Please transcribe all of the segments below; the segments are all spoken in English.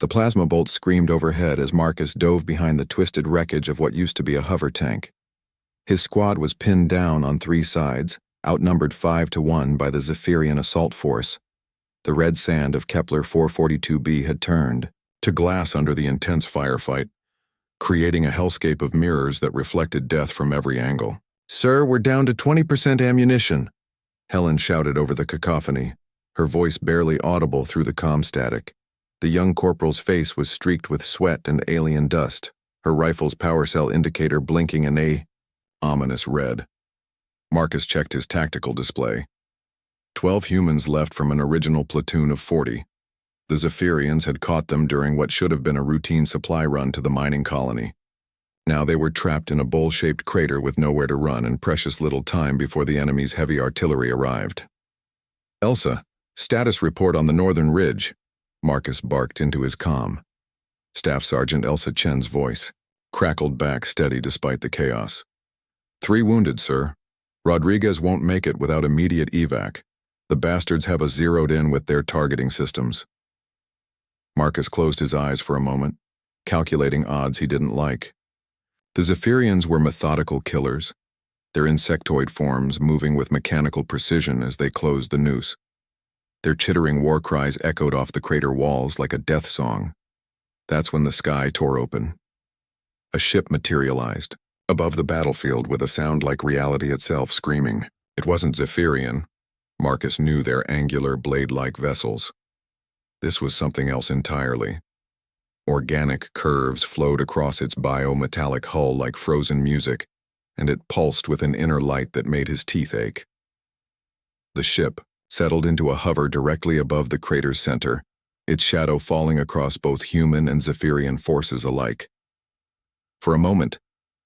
The plasma bolt screamed overhead as Marcus dove behind the twisted wreckage of what used to be a hover tank. His squad was pinned down on three sides, outnumbered 5-1 by the Zephyrian assault force. The red sand of Kepler 442b had turned to glass under the intense firefight, creating a hellscape of mirrors that reflected death from every angle. "Sir, we're down to 20% ammunition," Helen shouted over the cacophony, her voice barely audible through the comm static. The young corporal's face was streaked with sweat and alien dust, her rifle's power cell indicator blinking an ominous red. Marcus checked his tactical display. 12 humans left from an original platoon of 40. The Zephyrians had caught them during what should have been a routine supply run to the mining colony. Now they were trapped in a bowl-shaped crater with nowhere to run and precious little time before the enemy's heavy artillery arrived. "Elsa, status report on the northern ridge," Marcus barked into his comm. Staff Sergeant Elsa Chen's voice crackled back steady despite the chaos. "3 wounded, sir. Rodriguez won't make it without immediate evac. The bastards have us zeroed in with their targeting systems." Marcus closed his eyes for a moment, calculating odds he didn't like. The Zephyrians were methodical killers, their insectoid forms moving with mechanical precision as they closed the noose. Their chittering war cries echoed off the crater walls like a death song. That's when the sky tore open. A ship materialized above the battlefield with a sound like reality itself screaming. It wasn't Zephyrian. Marcus knew their angular, blade-like vessels. This was something else entirely. Organic curves flowed across its biometallic hull like frozen music, and it pulsed with an inner light that made his teeth ache. The ship settled into a hover directly above the crater's center, its shadow falling across both human and Zephyrian forces alike. For a moment,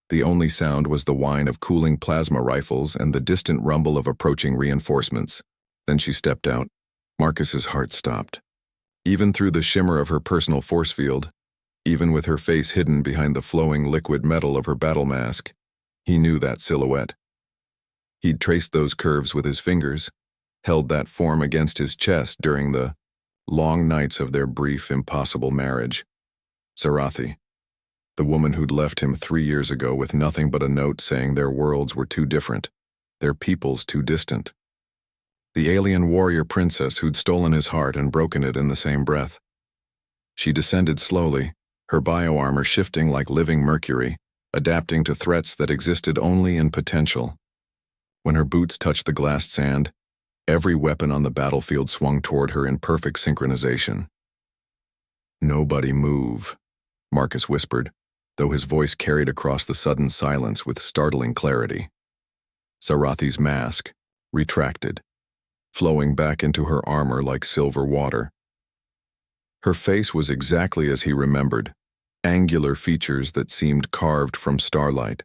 the only sound was the whine of cooling plasma rifles and the distant rumble of approaching reinforcements. Then she stepped out. Marcus's heart stopped. Even through the shimmer of her personal force field, even with her face hidden behind the flowing liquid metal of her battle mask, he knew that silhouette. He'd traced those curves with his fingers, held that form against his chest during the long nights of their brief, impossible marriage. Zarathi, the woman who'd left him 3 years ago with nothing but a note saying their worlds were too different, their peoples too distant. The alien warrior princess who'd stolen his heart and broken it in the same breath. She descended slowly, her bioarmor shifting like living mercury, adapting to threats that existed only in potential. When her boots touched the glassed sand, every weapon on the battlefield swung toward her in perfect synchronization. "Nobody move," Marcus whispered, though his voice carried across the sudden silence with startling clarity. Zarathi's mask retracted, flowing back into her armor like silver water. Her face was exactly as he remembered, angular features that seemed carved from starlight,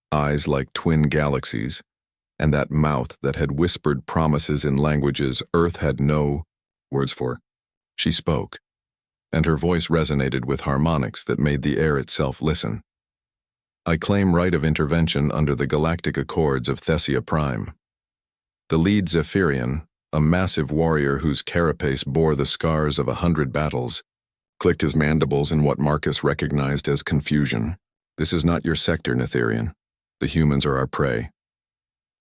eyes like twin galaxies, and that mouth that had whispered promises in languages Earth had no words for. She spoke, and her voice resonated with harmonics that made the air itself listen. "I claim right of intervention under the Galactic Accords of Thessia Prime." The lead Zephyrian, a massive warrior whose carapace bore the scars of 100 battles, clicked his mandibles in what Marcus recognized as confusion. "This is not your sector, Netherian. The humans are our prey."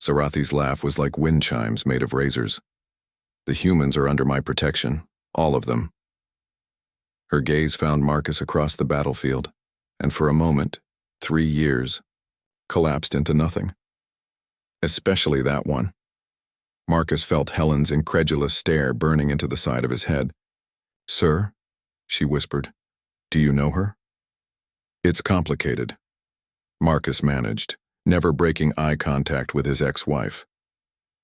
Zarathi's laugh was like wind chimes made of razors. "The humans are under my protection, all of them." Her gaze found Marcus across the battlefield, and for a moment, 3 years, collapsed into nothing. Especially that one. Marcus felt Helen's incredulous stare burning into the side of his head. "Sir," she whispered, "do you know her?" "It's complicated," Marcus managed, never breaking eye contact with his ex-wife.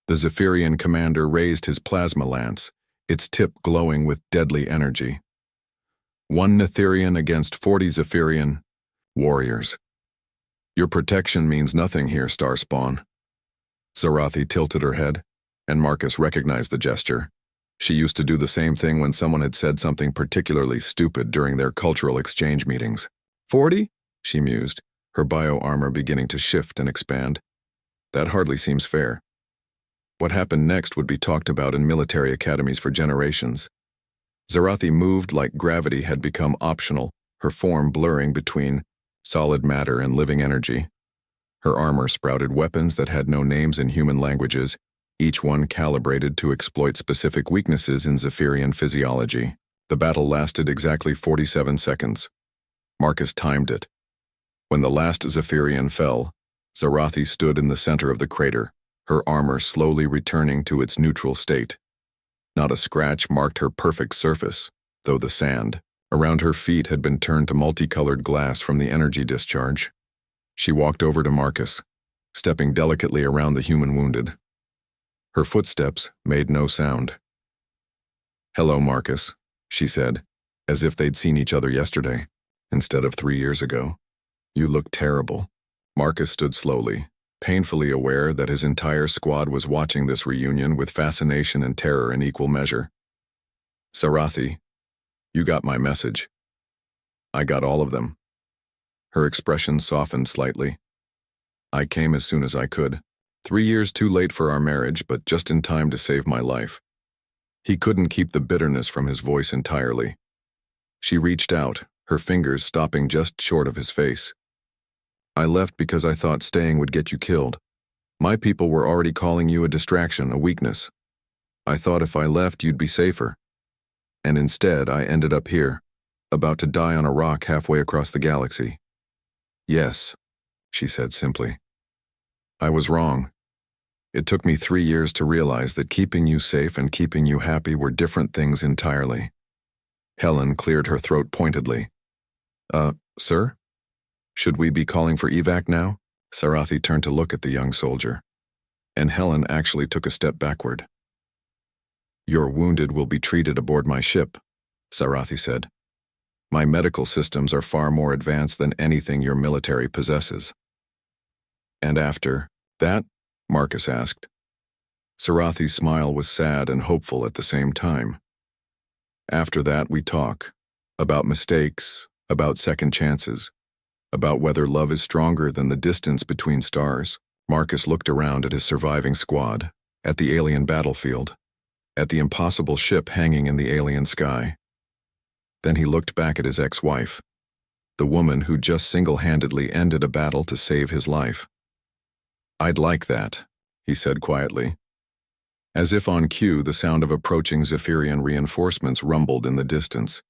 The Zephyrian commander raised his plasma lance, its tip glowing with deadly energy. "1 Netherian against 40 Zephyrian warriors. Your protection means nothing here, Starspawn." Zarathi tilted her head, and Marcus recognized the gesture. She used to do the same thing when someone had said something particularly stupid during their cultural exchange meetings. 40? She mused, her bioarmor beginning to shift and expand. That hardly seems fair. What happened next would be talked about in military academies for generations. Zarathi moved like gravity had become optional, her form blurring between solid matter and living energy. Her armor sprouted weapons that had no names in human languages, each one calibrated to exploit specific weaknesses in Zephyrian physiology. The battle lasted exactly 47 seconds. Marcus timed it. When the last Zephyrian fell, Zarathi stood in the center of the crater, her armor slowly returning to its neutral state. Not a scratch marked her perfect surface, though the sand around her feet had been turned to multicolored glass from the energy discharge. She walked over to Marcus, stepping delicately around the human wounded. Her footsteps made no sound. "Hello, Marcus," she said, as if they'd seen each other yesterday, instead of 3 years ago. "You look terrible." Marcus stood slowly, painfully aware that his entire squad was watching this reunion with fascination and terror in equal measure. "Zarathi, you got my message." "I got all of them." Her expression softened slightly. "I came as soon as I could. 3 years too late for our marriage, but just in time to save my life." He couldn't keep the bitterness from his voice entirely. She reached out, her fingers stopping just short of his face. "I left because I thought staying would get you killed. My people were already calling you a distraction, a weakness. I thought if I left, you'd be safer. And instead, I ended up here, about to die on a rock halfway across the galaxy." "Yes," she said simply. "I was wrong. It took me 3 years to realize that keeping you safe and keeping you happy were different things entirely." Helen cleared her throat pointedly. Sir? Should we be calling for evac now?" Zarathi turned to look at the young soldier, and Helen actually took a step backward. "Your wounded will be treated aboard my ship," Zarathi said. "My medical systems are far more advanced than anything your military possesses." "And after that?" Marcus asked. Zarathi's smile was sad and hopeful at the same time. "After that we talk. About mistakes, about second chances, about whether love is stronger than the distance between stars." Marcus looked around at his surviving squad, at the alien battlefield, at the impossible ship hanging in the alien sky. Then he looked back at his ex-wife, the woman who just single-handedly ended a battle to save his life. "I'd like that," he said quietly. As if on cue, the sound of approaching Zephyrian reinforcements rumbled in the distance.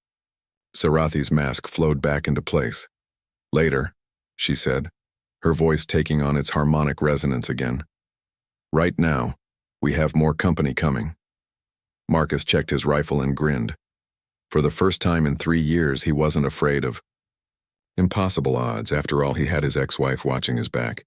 Zarathi's mask flowed back into place. "Later," she said, her voice taking on its harmonic resonance again. "Right now, we have more company coming." Marcus checked his rifle and grinned. For the first time in 3 years, he wasn't afraid of impossible odds. After all, he had his ex-wife watching his back.